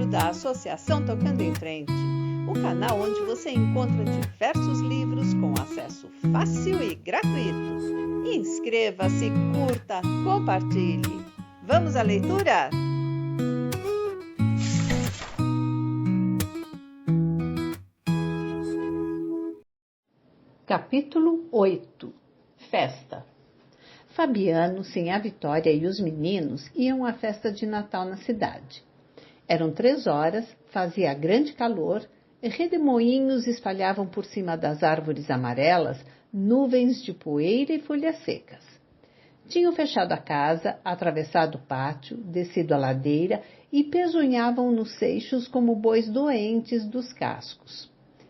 da Associação Tocando em Frente, o canal onde você encontra diversos livros com acesso fácil e gratuito. Inscreva-se, curta, compartilhe. Vamos à leitura? Capítulo 8. Festa. Fabiano, Sinhá Vitória e os meninos iam à festa de Natal na cidade. Eram 3 horas, fazia grande calor, e redemoinhos espalhavam por cima das árvores amarelas nuvens de poeira e folhas secas. Tinham fechado a casa, atravessado o pátio, descido a ladeira e pesunhavam nos seixos como bois doentes dos cascos.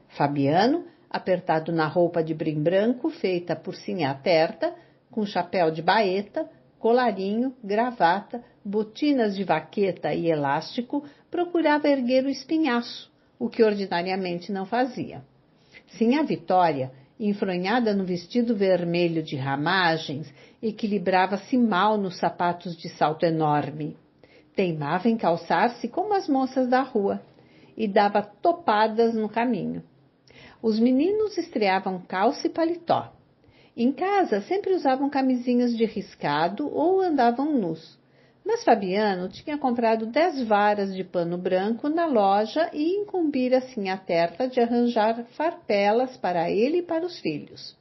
Fabiano, apertado na roupa de brim branco feita por Sinhá Terta, com chapéu de baeta, colarinho, gravata, botinas de vaqueta e elástico, procurava erguer o espinhaço, o que ordinariamente não fazia. Sinhá Vitória, enfronhada no vestido vermelho de ramagens, equilibrava-se mal nos sapatos de salto enorme. Teimava em calçar-se como as moças da rua e dava topadas no caminho. Os meninos estreavam calça e paletó. Em casa sempre usavam camisinhas de riscado ou andavam nus. Mas Fabiano tinha comprado 10 varas de pano branco na loja e incumbira Sinhá Terta de arranjar farpelas para ele e para os filhos.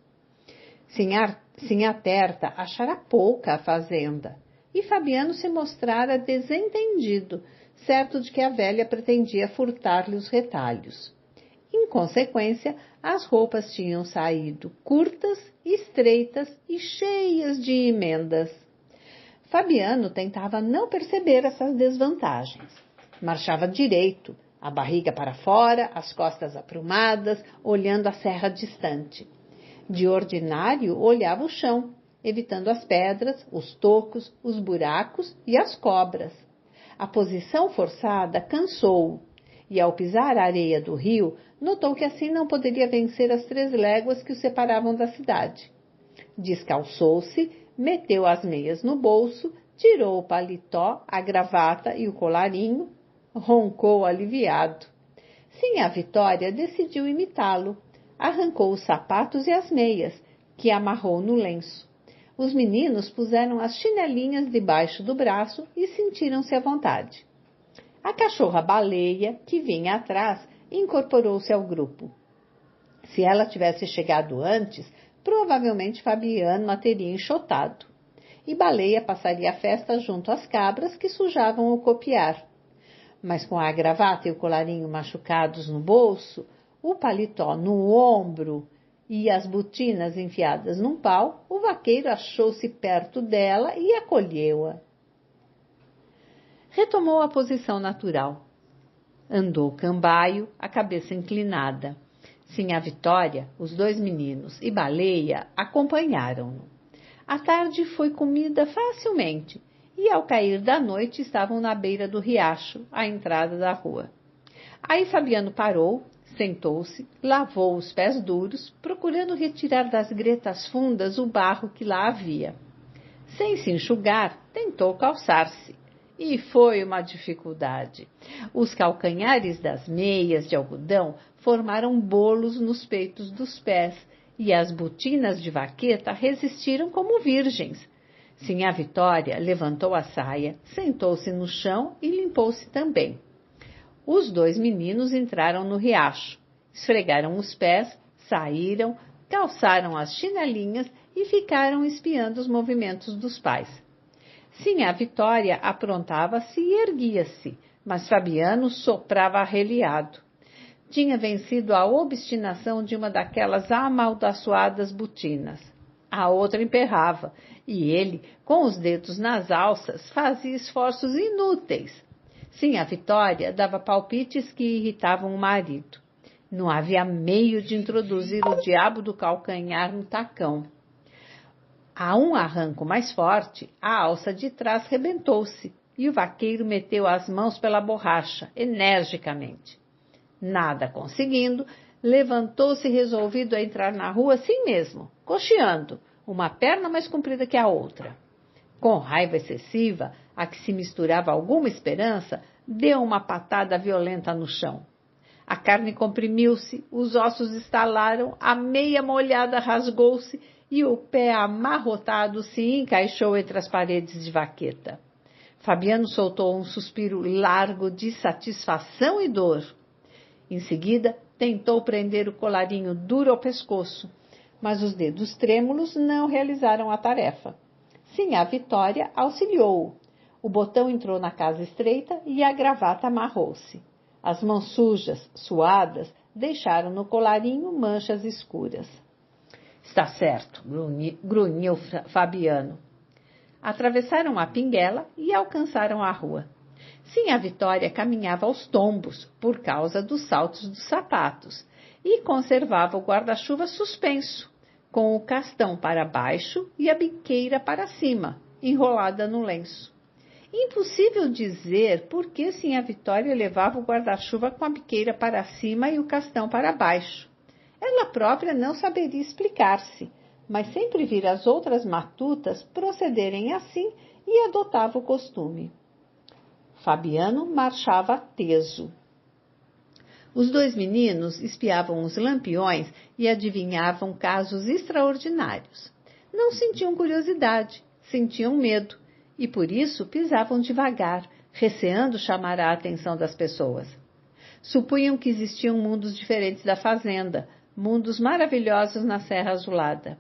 Sinhá Terta achara pouca a fazenda e Fabiano se mostrara desentendido, certo de que a velha pretendia furtar-lhe os retalhos. Em consequência, as roupas tinham saído curtas, estreitas e cheias de emendas. Fabiano tentava não perceber essas desvantagens. Marchava direito, a barriga para fora, as costas aprumadas, olhando a serra distante. De ordinário, olhava o chão, evitando as pedras, os tocos, os buracos e as cobras. A posição forçada cansou-o. E ao pisar a areia do rio, notou que assim não poderia vencer as 3 léguas que o separavam da cidade. Descalçou-se, meteu as meias no bolso, tirou o paletó, a gravata e o colarinho, roncou aliviado. Sinhá Vitória decidiu imitá-lo. Arrancou os sapatos e as meias, que amarrou no lenço. Os meninos puseram as chinelinhas debaixo do braço e sentiram-se à vontade. A cachorra-baleia, que vinha atrás, incorporou-se ao grupo. Se ela tivesse chegado antes, provavelmente Fabiano a teria enxotado. E Baleia passaria a festa junto às cabras que sujavam o copiar. Mas com a gravata e o colarinho machucados no bolso, o paletó no ombro e as botinas enfiadas num pau, o vaqueiro achou-se perto dela e acolheu-a. Retomou a posição natural. Andou cambaio, a cabeça inclinada. Sinhá Vitória, os 2 meninos e Baleia acompanharam-no. A tarde foi comida facilmente e, ao cair da noite, estavam na beira do riacho, à entrada da rua. Aí Fabiano parou, sentou-se, lavou os pés duros, procurando retirar das gretas fundas o barro que lá havia. Sem se enxugar, tentou calçar-se. E foi uma dificuldade. Os calcanhares das meias de algodão formaram bolos nos peitos dos pés e as botinas de vaqueta resistiram como virgens. Sinhá Vitória levantou a saia, sentou-se no chão e limpou-se também. Os 2 meninos entraram no riacho, esfregaram os pés, saíram, calçaram as chinelinhas e ficaram espiando os movimentos dos pais. Sinhá Vitória aprontava-se e erguia-se, mas Fabiano soprava arreliado. Tinha vencido a obstinação de uma daquelas amaldiçoadas botinas. A outra emperrava, e ele, com os dedos nas alças, fazia esforços inúteis. Sinhá Vitória dava palpites que irritavam o marido. Não havia meio de introduzir o diabo do calcanhar no tacão. A um arranco mais forte, a alça de trás rebentou-se e o vaqueiro meteu as mãos pela borracha, energicamente. Nada conseguindo, levantou-se resolvido a entrar na rua assim mesmo, coxeando, uma perna mais comprida que a outra. Com raiva excessiva, a que se misturava alguma esperança, deu uma patada violenta no chão. A carne comprimiu-se, os ossos estalaram, a meia molhada rasgou-se e o pé amarrotado se encaixou entre as paredes de vaqueta. Fabiano soltou um suspiro largo de satisfação e dor. Em seguida, tentou prender o colarinho duro ao pescoço, mas os dedos trêmulos não realizaram a tarefa. Sinhá Vitória auxiliou-o. O botão entrou na casa estreita e a gravata amarrou-se. As mãos sujas, suadas, deixaram no colarinho manchas escuras. Está certo, grunhiu Fabiano. Atravessaram a pinguela e alcançaram a rua. Sinhá Vitória caminhava aos tombos por causa dos saltos dos sapatos e conservava o guarda-chuva suspenso, com o castão para baixo e a biqueira para cima, enrolada no lenço. Impossível dizer por que Sinhá Vitória levava o guarda-chuva com a biqueira para cima e o castão para baixo. Ela própria não saberia explicar-se, mas sempre vira as outras matutas procederem assim e adotava o costume. Fabiano marchava teso. Os dois meninos espiavam os lampiões e adivinhavam casos extraordinários. Não sentiam curiosidade, sentiam medo, e por isso pisavam devagar, receando chamar a atenção das pessoas. Supunham que existiam mundos diferentes da fazenda, mundos maravilhosos na Serra Azulada.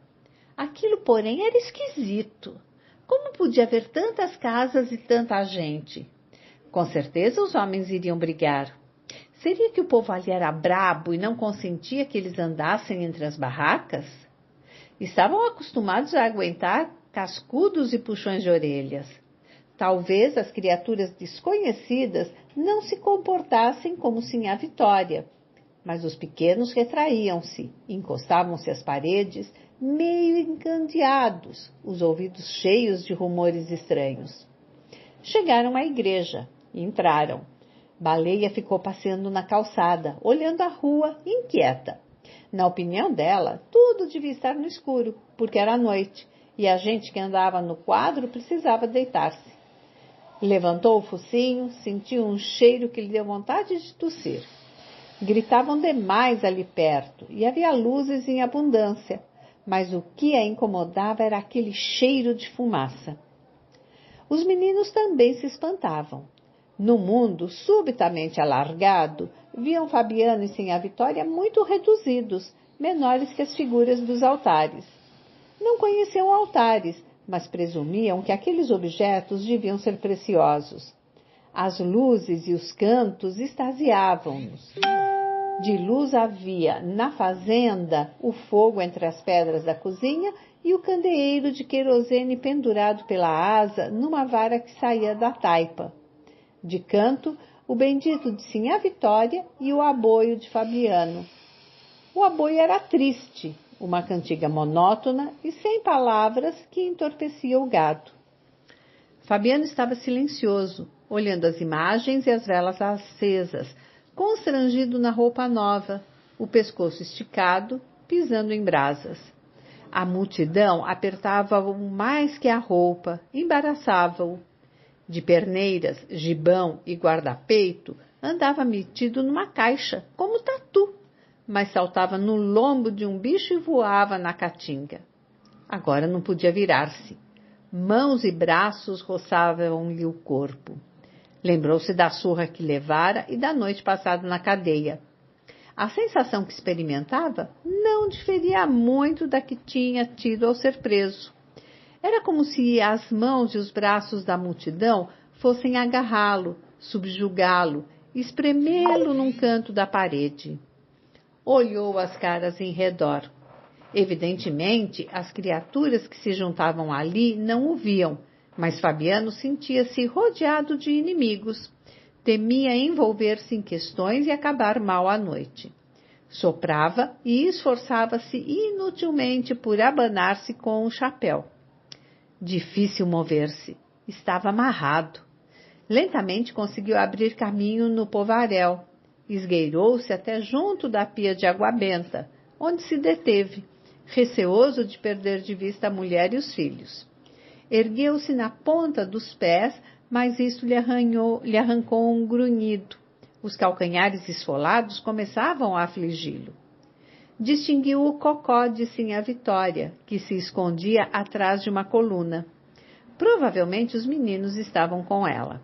Aquilo, porém, era esquisito. Como podia haver tantas casas e tanta gente? Com certeza os homens iriam brigar. Seria que o povo ali era brabo e não consentia que eles andassem entre as barracas? Estavam acostumados a aguentar cascudos e puxões de orelhas. Talvez as criaturas desconhecidas não se comportassem como Sinhá Vitória, mas os pequenos retraíam-se, encostavam-se às paredes, meio encandeados, os ouvidos cheios de rumores estranhos. Chegaram à igreja e entraram. Baleia ficou passeando na calçada, olhando a rua, inquieta. Na opinião dela, tudo devia estar no escuro, porque era noite, e a gente que andava no quadro precisava deitar-se. Levantou o focinho, sentiu um cheiro que lhe deu vontade de tossir. Gritavam demais ali perto, e havia luzes em abundância, mas o que a incomodava era aquele cheiro de fumaça. Os meninos também se espantavam. No mundo subitamente alargado, viam Fabiano e Sinhá Vitória muito reduzidos, menores que as figuras dos altares. Não conheciam altares, mas presumiam que aqueles objetos deviam ser preciosos. As luzes e os cantos extasiavam-nos. De luz havia, na fazenda, o fogo entre as pedras da cozinha e o candeeiro de querosene pendurado pela asa numa vara que saía da taipa. De canto, o bendito de Sinhá Vitória e o aboio de Fabiano. O aboio era triste, uma cantiga monótona e sem palavras que entorpecia o gado. Fabiano estava silencioso, olhando as imagens e as velas acesas, constrangido na roupa nova, o pescoço esticado, pisando em brasas. A multidão apertava-o mais que a roupa, embaraçava-o. De perneiras, gibão e guarda-peito, andava metido numa caixa, como tatu, mas saltava no lombo de um bicho e voava na caatinga. Agora não podia virar-se. Mãos e braços roçavam-lhe o corpo. Lembrou-se da surra que levara e da noite passada na cadeia. A sensação que experimentava não diferia muito da que tinha tido ao ser preso. Era como se as mãos e os braços da multidão fossem agarrá-lo, subjugá-lo, espremê-lo num canto da parede. Olhou as caras em redor. Evidentemente, as criaturas que se juntavam ali não o viam, mas Fabiano sentia-se rodeado de inimigos. Temia envolver-se em questões e acabar mal à noite. Soprava e esforçava-se inutilmente por abanar-se com o chapéu. Difícil mover-se. Estava amarrado. Lentamente conseguiu abrir caminho no povaréu. Esgueirou-se até junto da pia de água benta, onde se deteve, receoso de perder de vista a mulher e os filhos. Ergueu-se na ponta dos pés mas isso lhe arrancou um grunhido. Os calcanhares esfolados começavam a afligi-lo. Distinguiu o cocó de Sinhá Vitória, que se escondia atrás de uma coluna. Provavelmente os meninos estavam com ela.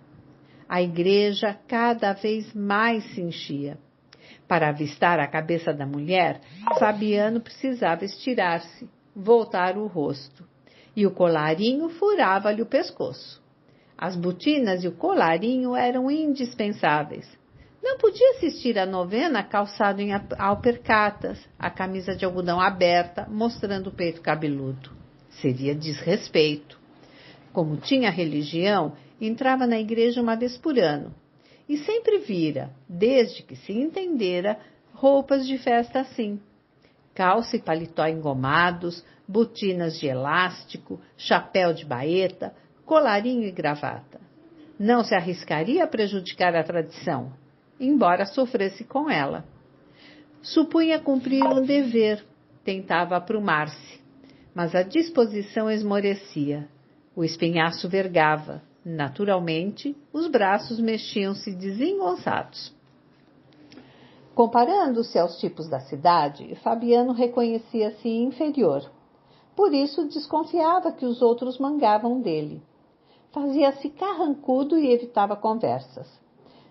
A igreja cada vez mais se enchia. Para avistar a cabeça da mulher, Fabiano precisava estirar-se, voltar o rosto, e o colarinho furava-lhe o pescoço. As botinas e o colarinho eram indispensáveis. Não podia assistir à novena calçado em alpercatas, a camisa de algodão aberta, mostrando o peito cabeludo. Seria desrespeito. Como tinha religião, entrava na igreja uma vez por ano. E sempre vira, desde que se entendera, roupas de festa assim. Calça e paletó engomados, botinas de elástico, chapéu de baeta, colarinho e gravata. Não se arriscaria a prejudicar a tradição, embora sofresse com ela. Supunha cumprir um dever, tentava aprumar-se, mas a disposição esmorecia. O espinhaço vergava. Naturalmente, os braços mexiam-se desengonçados. Comparando-se aos tipos da cidade, Fabiano reconhecia-se inferior. Por isso, desconfiava que os outros mangavam dele. Fazia-se carrancudo e evitava conversas.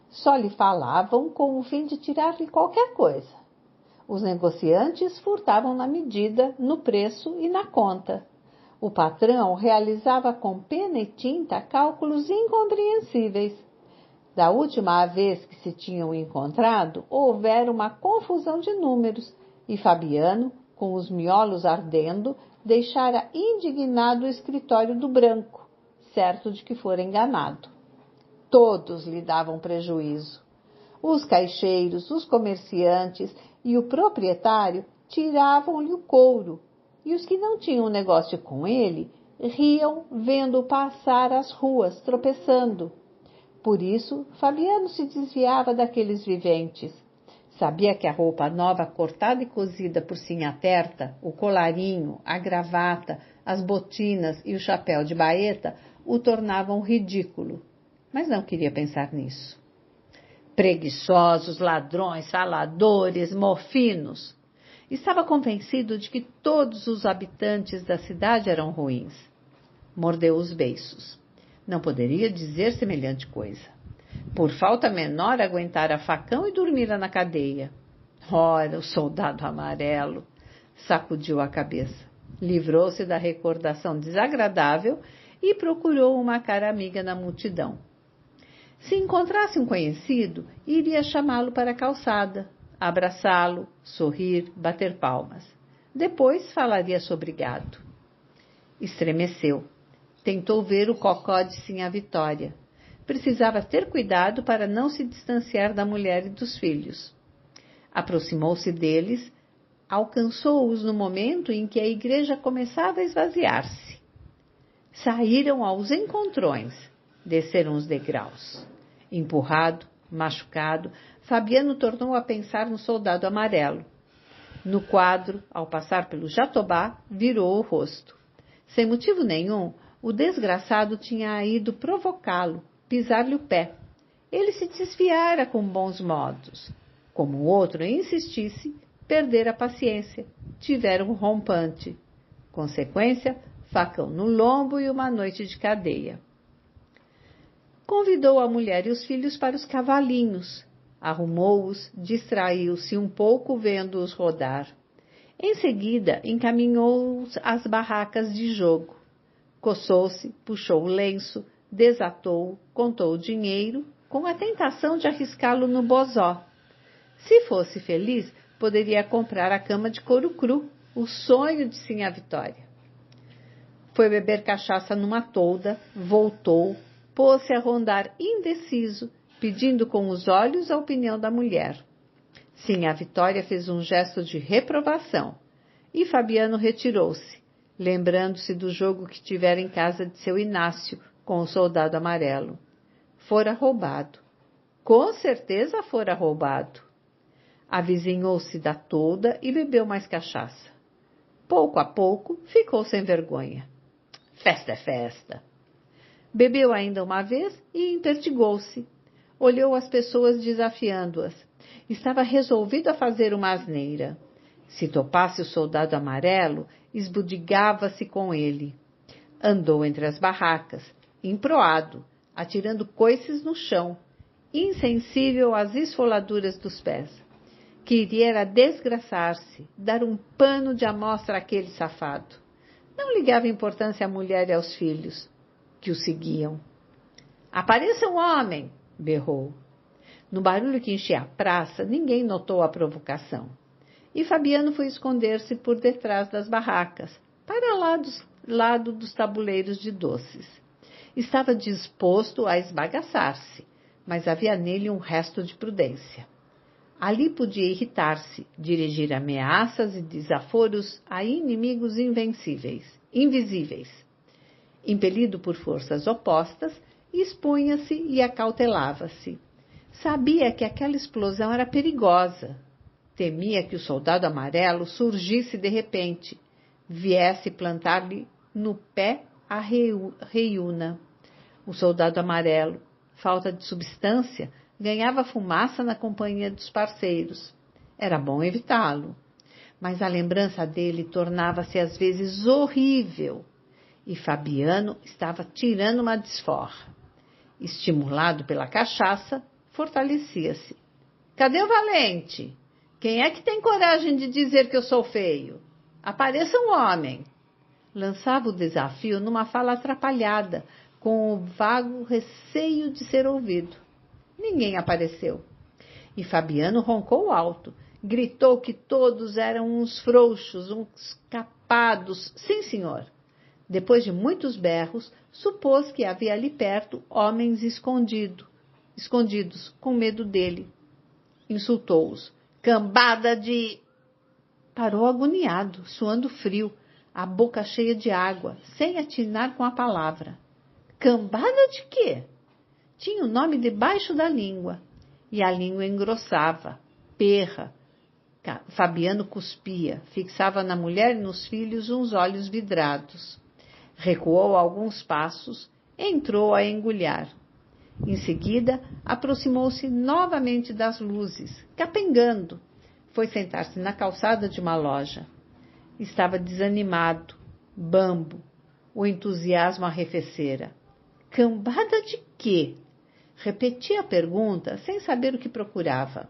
Só lhe falavam com o fim de tirar-lhe qualquer coisa. Os negociantes furtavam na medida, no preço e na conta. O patrão realizava com pena e tinta cálculos incompreensíveis. Da última vez que se tinham encontrado, houvera uma confusão de números, e Fabiano, com os miolos ardendo, deixara indignado o escritório do branco, certo de que fora enganado. Todos lhe davam prejuízo. Os caixeiros, os comerciantes e o proprietário tiravam-lhe o couro, e os que não tinham negócio com ele riam vendo-o passar as ruas, tropeçando. Por isso, Fabiano se desviava daqueles viventes. Sabia que a roupa nova cortada e cosida por Sinhá Terta, o colarinho, a gravata, as botinas e o chapéu de baeta o tornavam ridículo, mas não queria pensar nisso. Preguiçosos, ladrões, faladores, mofinos. Estava convencido de que todos os habitantes da cidade eram ruins. Mordeu os beiços. Não poderia dizer semelhante coisa. Por falta menor, aguentara facão e dormira na cadeia. Ora, o soldado amarelo! Sacudiu a cabeça. Livrou-se da recordação desagradável e procurou uma cara amiga na multidão. Se encontrasse um conhecido, iria chamá-lo para a calçada, abraçá-lo, sorrir, bater palmas. Depois falaria sobre gado. Estremeceu. Tentou ver o cocó de Sinhá Vitória. Precisava ter cuidado para não se distanciar da mulher e dos filhos. Aproximou-se deles, alcançou-os no momento em que a igreja começava a esvaziar-se. Saíram aos encontrões, desceram os degraus. Empurrado, machucado, Fabiano tornou a pensar no soldado amarelo. No quadro, ao passar pelo Jatobá, virou o rosto. Sem motivo nenhum, o desgraçado tinha ido provocá-lo, pisar-lhe o pé. Ele se desviara com bons modos. Como o outro insistisse, perdera a paciência, tivera um rompante. Consequência, facão no lombo e uma noite de cadeia. Convidou a mulher e os filhos para os cavalinhos. Arrumou-os, distraiu-se um pouco vendo-os rodar. Em seguida, encaminhou-os às barracas de jogo. Coçou-se, puxou o lenço, desatou, contou o dinheiro, com a tentação de arriscá-lo no bozó. Se fosse feliz, poderia comprar a cama de couro cru, o sonho de Sinhá Vitória. Foi beber cachaça numa tolda, voltou, pôs-se a rondar indeciso, pedindo com os olhos a opinião da mulher. Sinhá Vitória fez um gesto de reprovação, e Fabiano retirou-se, lembrando-se do jogo que tivera em casa de seu Inácio com o soldado amarelo. Fora roubado. Com certeza fora roubado. Avizinhou-se da tolda e bebeu mais cachaça. Pouco a pouco ficou sem vergonha. Festa é festa. Bebeu ainda uma vez e empertigou-se. Olhou as pessoas desafiando-as. Estava resolvido a fazer uma asneira. Se topasse o soldado amarelo, esbudigava-se com ele. Andou entre as barracas, emproado, atirando coices no chão, insensível às esfoladuras dos pés. Queria era desgraçar-se, dar um pano de amostra àquele safado. Não ligava importância à mulher e aos filhos, que o seguiam. "Apareça um homem!" berrou. No barulho que enchia a praça, ninguém notou a provocação. E Fabiano foi esconder-se por detrás das barracas, para lado dos tabuleiros de doces. Estava disposto a esbagaçar-se, mas havia nele um resto de prudência. Ali podia irritar-se, dirigir ameaças e desaforos a inimigos invisíveis. Impelido por forças opostas, expunha-se e acautelava-se. Sabia que aquela explosão era perigosa. Temia que o soldado amarelo surgisse de repente, viesse plantar-lhe no pé a reiúna. O soldado amarelo, falta de substância, ganhava fumaça na companhia dos parceiros. Era bom evitá-lo. Mas a lembrança dele tornava-se às vezes horrível. E Fabiano estava tirando uma desforra. Estimulado pela cachaça, fortalecia-se. "Cadê o valente? Quem é que tem coragem de dizer que eu sou feio? Apareça um homem." Lançava o desafio numa fala atrapalhada, com o vago receio de ser ouvido. Ninguém apareceu. E Fabiano roncou alto, gritou que todos eram uns frouxos, uns capados. Sim, senhor. Depois de muitos berros, supôs que havia ali perto homens escondidos, com medo dele. Insultou-os. "Cambada de..." Parou agoniado, suando frio, a boca cheia de água, sem atinar com a palavra. Cambada de quê? Tinha o nome debaixo da língua, e a língua engrossava, perra. Fabiano cuspia, fixava na mulher e nos filhos uns olhos vidrados. Recuou alguns passos, entrou a engulhar. Em seguida, aproximou-se novamente das luzes, capengando. Foi sentar-se na calçada de uma loja. Estava desanimado, bambo. O entusiasmo arrefecera. Cambada de quê? Repetia a pergunta, sem saber o que procurava.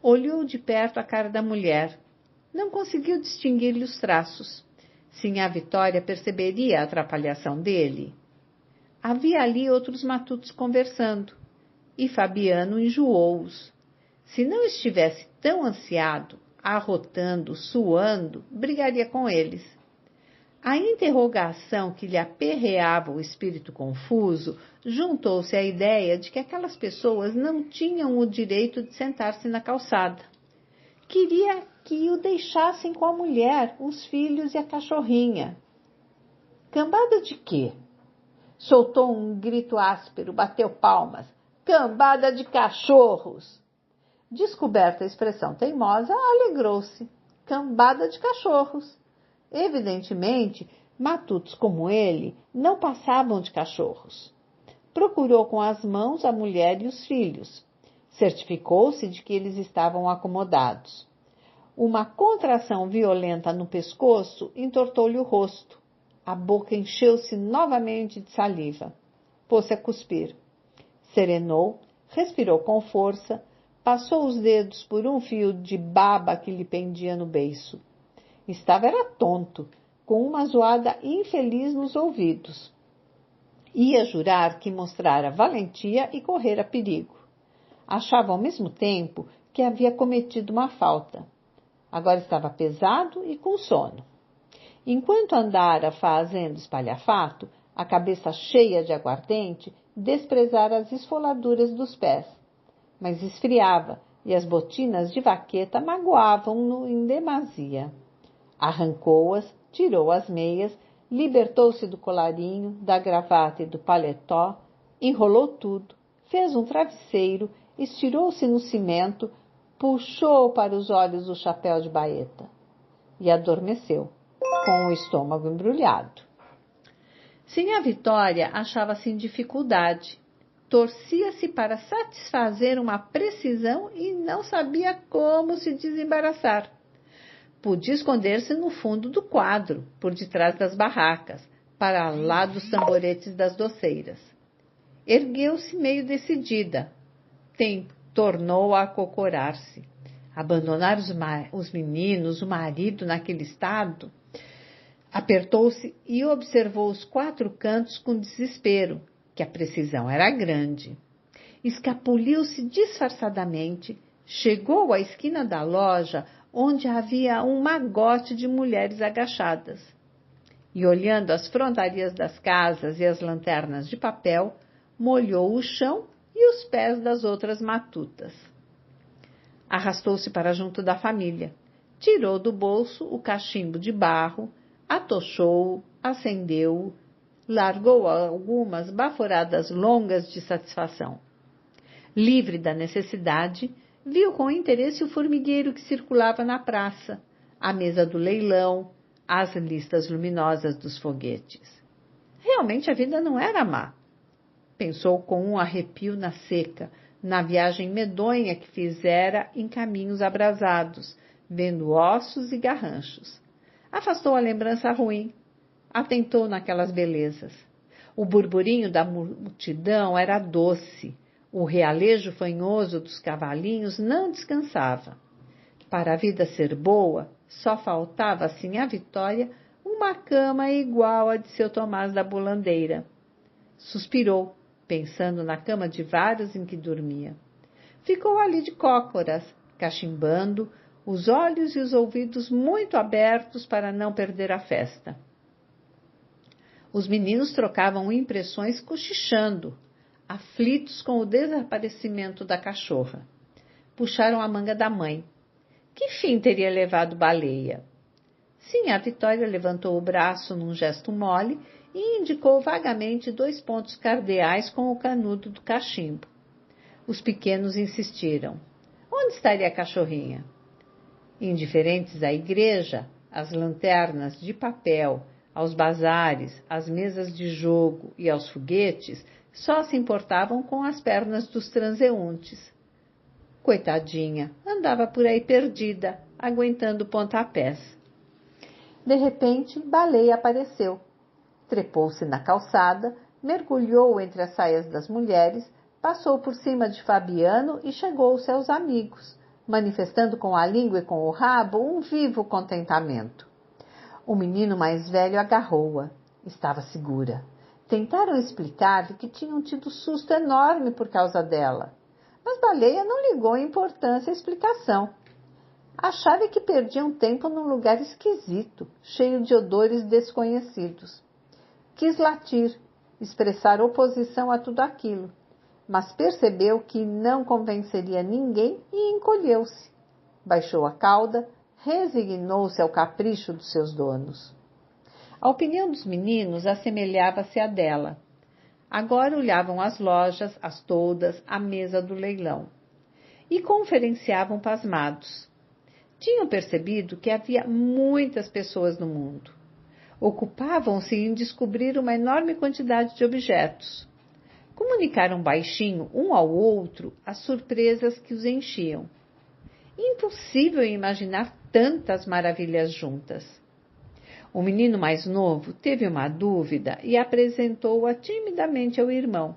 Olhou de perto a cara da mulher. Não conseguiu distinguir-lhe os traços. Sinhá Vitória perceberia a atrapalhação dele. Havia ali outros matutos conversando, e Fabiano enjoou-os. Se não estivesse tão ansiado, arrotando, suando, brigaria com eles. A interrogação que lhe aperreava o espírito confuso juntou-se à ideia de que aquelas pessoas não tinham o direito de sentar-se na calçada. Queria que o deixassem com a mulher, os filhos e a cachorrinha. Cambada de quê? Soltou um grito áspero, bateu palmas. Cambada de cachorros! Descoberta a expressão teimosa, alegrou-se. Cambada de cachorros! Evidentemente, matutos como ele não passavam de cachorros. Procurou com as mãos a mulher e os filhos. Certificou-se de que eles estavam acomodados. Uma contração violenta no pescoço entortou-lhe o rosto. A boca encheu-se novamente de saliva. Pôs-se a cuspir. Serenou, respirou com força, passou os dedos por um fio de baba que lhe pendia no beiço. Era tonto, com uma zoada infeliz nos ouvidos. Ia jurar que mostrara valentia e correra perigo. Achava ao mesmo tempo que havia cometido uma falta. Agora estava pesado e com sono. Enquanto andara fazendo espalhafato, a cabeça cheia de aguardente, desprezara as esfoladuras dos pés. Mas esfriava, e as botinas de vaqueta magoavam-no em demasia. Arrancou-as, tirou as meias, libertou-se do colarinho, da gravata e do paletó, enrolou tudo, fez um travesseiro, estirou-se no cimento, puxou para os olhos o chapéu de baeta e adormeceu, com o estômago embrulhado. Sinhá Vitória achava-se em dificuldade. Torcia-se para satisfazer uma precisão e não sabia como se desembaraçar. Podia esconder-se no fundo do quadro, por detrás das barracas, para lá dos tamboretes das doceiras. Ergueu-se meio decidida. Tornou a acocorar-se. Abandonar os meninos, o marido naquele estado. Apertou-se e observou os 4 cantos com desespero, que a precisão era grande. Escapuliu-se disfarçadamente, chegou à esquina da loja, onde havia um magote de mulheres agachadas. E olhando as frontarias das casas e as lanternas de papel, molhou o chão e os pés das outras matutas. Arrastou-se para junto da família, tirou do bolso o cachimbo de barro, atochou-o, acendeu-o, largou algumas baforadas longas de satisfação. Livre da necessidade, viu com interesse o formigueiro que circulava na praça, a mesa do leilão, as listas luminosas dos foguetes. Realmente a vida não era má. Pensou com um arrepio na seca, na viagem medonha que fizera em caminhos abrasados, vendo ossos e garranchos. Afastou a lembrança ruim, atentou naquelas belezas. O burburinho da multidão era doce, o realejo fanhoso dos cavalinhos não descansava. Para a vida ser boa, só faltava, assim, à Vitória, uma cama igual à de seu Tomás da Bolandeira. Suspirou, pensando na cama de vários em que dormia. Ficou ali de cócoras, cachimbando, os olhos e os ouvidos muito abertos para não perder a festa. Os meninos trocavam impressões cochichando, aflitos com o desaparecimento da cachorra. Puxaram a manga da mãe. Que fim teria levado Baleia? Sim, a Vitória levantou o braço num gesto mole e indicou vagamente 2 pontos cardeais com o canudo do cachimbo. Os pequenos insistiram. Onde estaria a cachorrinha? Indiferentes à igreja, às lanternas de papel, aos bazares, às mesas de jogo e aos foguetes, só se importavam com as pernas dos transeuntes. Coitadinha, andava por aí perdida, aguentando pontapés. De repente, Baleia apareceu. Trepou-se na calçada, mergulhou entre as saias das mulheres, passou por cima de Fabiano e chegou-se aos amigos, manifestando com a língua e com o rabo um vivo contentamento. O menino mais velho agarrou-a. Estava segura. Tentaram explicar-lhe que tinham tido susto enorme por causa dela. Mas Baleia não ligou importância à explicação. Achava que perdiam tempo num lugar esquisito, cheio de odores desconhecidos. Quis latir, expressar oposição a tudo aquilo, mas percebeu que não convenceria ninguém e encolheu-se. Baixou a cauda, resignou-se ao capricho dos seus donos. A opinião dos meninos assemelhava-se à dela. Agora olhavam as lojas, as toldas, a mesa do leilão. E conferenciavam pasmados. Tinham percebido que havia muitas pessoas no mundo. Ocupavam-se em descobrir uma enorme quantidade de objetos. Comunicaram baixinho um ao outro as surpresas que os enchiam. Impossível imaginar tantas maravilhas juntas. O menino mais novo teve uma dúvida e apresentou-a timidamente ao irmão.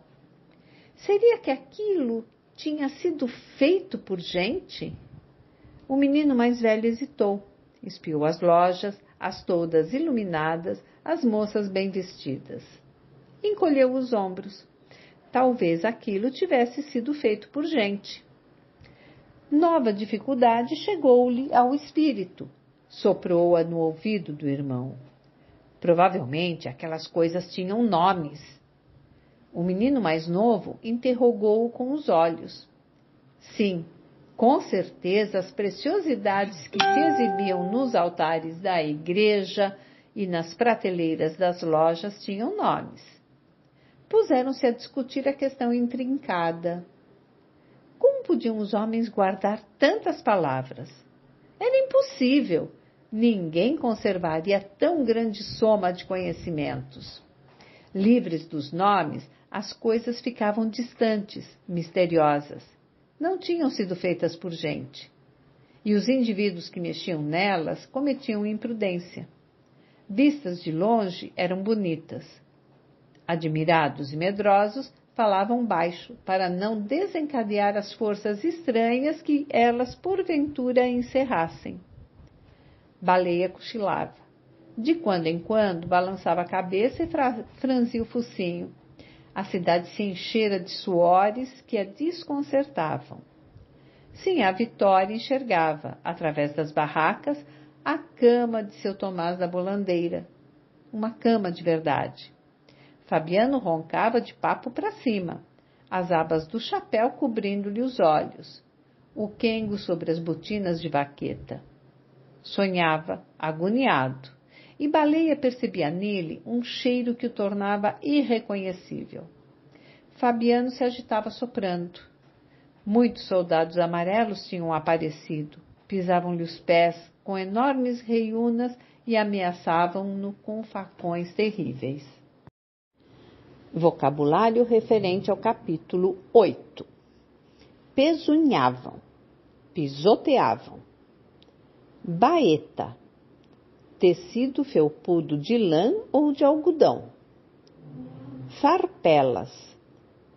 Seria que aquilo tinha sido feito por gente? O menino mais velho hesitou, espiou as lojas, as toldas iluminadas, as moças bem vestidas. Encolheu os ombros. Talvez aquilo tivesse sido feito por gente. Nova dificuldade chegou-lhe ao espírito. Soprou-a no ouvido do irmão. Provavelmente aquelas coisas tinham nomes. O menino mais novo interrogou-o com os olhos. Sim, com certeza as preciosidades que se exibiam nos altares da igreja e nas prateleiras das lojas tinham nomes. Puseram-se a discutir a questão intrincada. Como podiam os homens guardar tantas palavras? Era impossível. Ninguém conservaria tão grande soma de conhecimentos. Livres dos nomes, as coisas ficavam distantes, misteriosas. Não tinham sido feitas por gente. E os indivíduos que mexiam nelas cometiam imprudência. Vistas de longe, eram bonitas. Admirados e medrosos, falavam baixo, para não desencadear as forças estranhas que elas porventura encerrassem. Baleia cochilava. De quando em quando, balançava a cabeça e franzia o focinho. A cidade se enchera de suores que a desconcertavam. Sinhá Vitória enxergava, através das barracas, a cama de seu Tomás da Bolandeira. Uma cama de verdade. Fabiano roncava de papo para cima, as abas do chapéu cobrindo-lhe os olhos, o quengo sobre as botinas de vaqueta. Sonhava, agoniado, e Baleia percebia nele um cheiro que o tornava irreconhecível. Fabiano se agitava soprando. Muitos soldados amarelos tinham aparecido, pisavam-lhe os pés com enormes reiúnas e ameaçavam-no com facões terríveis. Vocabulário referente ao capítulo 8. Pesunhavam, pisoteavam. Baeta, tecido felpudo de lã ou de algodão. Farpelas,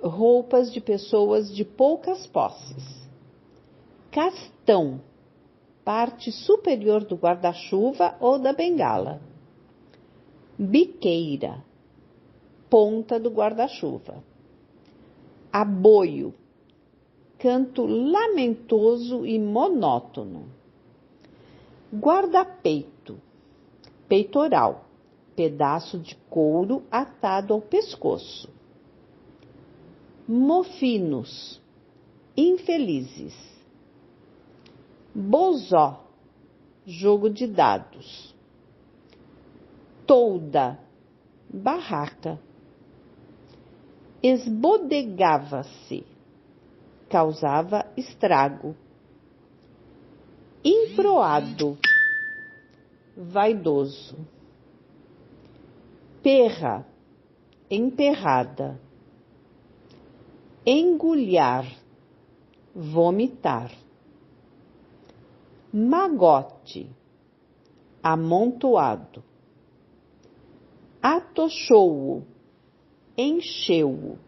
roupas de pessoas de poucas posses. Castão, parte superior do guarda-chuva ou da bengala. Biqueira, ponta do guarda-chuva. Aboio, canto lamentoso e monótono. Guarda-peito, peitoral, pedaço de couro atado ao pescoço. Mofinos, infelizes. Bozó, jogo de dados. Tolda, barraca. Esbodegava-se, causava estrago. Improado, vaidoso. Perra, emperrada. Engulhar, vomitar. Magote, amontoado. Atochou-o, encheu-o.